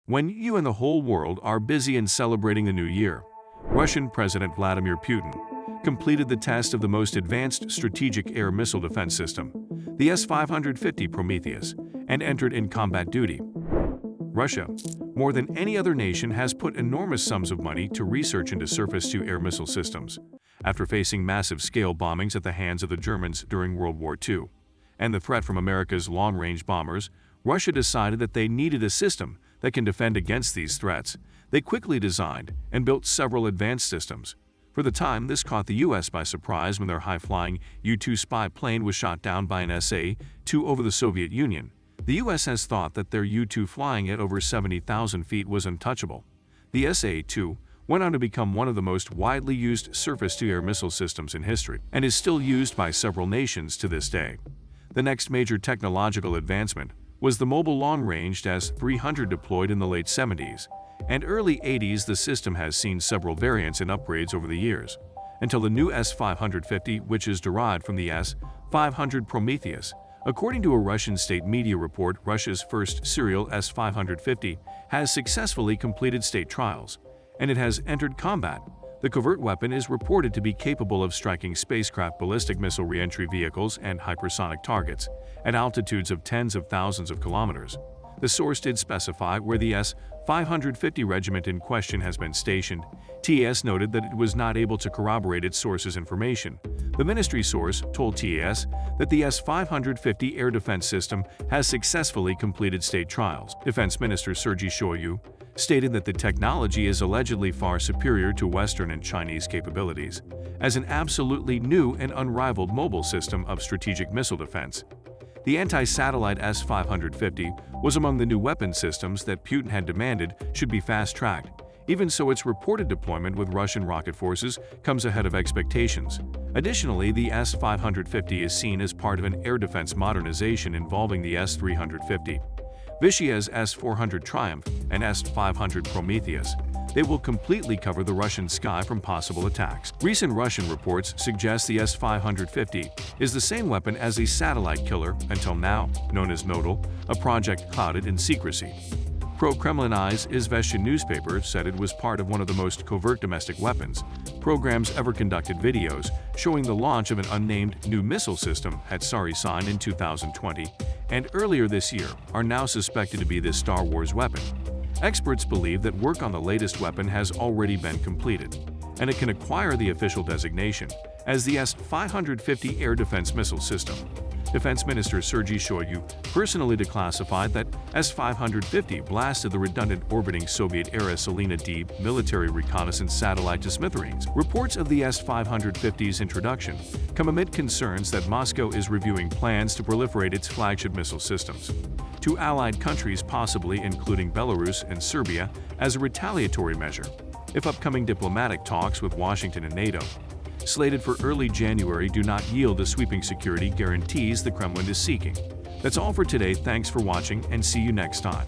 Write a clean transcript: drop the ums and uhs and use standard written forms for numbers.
When you and the whole world are busy in celebrating the new year, Russian President Vladimir Putin completed the test of the most advanced strategic air missile defense system, the S-550 Prometheus, and entered in combat duty. Russia, more than any other nation, has put enormous sums of money to research into surface-to-air missile systems, after facing massive-scale bombings at the hands of the Germans during World War II, and the threat from America's long-range bombers. Russia decided that they needed a system that can defend against these threats. They quickly designed and built several advanced systems. For the time, this caught the U.S. by surprise when their high-flying U-2 spy plane was shot down by an SA-2 over the Soviet Union. The U.S. has thought that their U-2 flying at over 70,000 feet was untouchable. The SA-2 went on to become one of the most widely used surface-to-air missile systems in history and is still used by several nations to this day. The next major technological advancement was the mobile long-range S-300 deployed in the late 70s and early 80s. The system has seen several variants and upgrades over the years, until the new S-550, which is derived from the S-500 Prometheus. According to a Russian state media report, Russia's first serial S-550 has successfully completed state trials, and it has entered combat. The covert weapon is reported to be capable of striking spacecraft, ballistic missile reentry vehicles, and hypersonic targets at altitudes of tens of thousands of kilometers. The source did specify where the S-550 regiment in question has been stationed. TAS noted that it was not able to corroborate its source's information. The ministry source told TAS that the S-550 air defense system has successfully completed state trials. Defense Minister Sergei Shoigu stated that the technology is allegedly far superior to Western and Chinese capabilities, as an absolutely new and unrivaled mobile system of strategic missile defense. The anti-satellite S-550 was among the new weapon systems that Putin had demanded should be fast-tracked. Even so, its reported deployment with Russian rocket forces comes ahead of expectations. Additionally, the S-550 is seen as part of an air defense modernization involving the S-350, Vichy's S-400 Triumph, and S-500 Prometheus. They will completely cover the Russian sky from possible attacks. Recent Russian reports suggest the S-550 is the same weapon as a satellite killer, until now known as Nodal, a project clouded in secrecy. Pro-Kremlin Izvestia newspaper said it was part of one of the most covert domestic weapons programs ever conducted. Videos showing the launch of an unnamed new missile system at Sari Sign in 2020 and earlier this year are now suspected to be this Star Wars weapon. Experts believe that work on the latest weapon has already been completed, and it can acquire the official designation as the S-550 air defense missile system. Defense Minister Sergei Shoigu personally declassified that S-550 blasted the redundant orbiting Soviet-era Selena D military reconnaissance satellite to smithereens. Reports of the S-550's introduction come amid concerns that Moscow is reviewing plans to proliferate its flagship missile systems to allied countries, possibly including Belarus and Serbia, as a retaliatory measure. If upcoming diplomatic talks with Washington and NATO, slated for early January, do not yield the sweeping security guarantees the Kremlin is seeking. That's all for today. Thanks for watching, and see you next time.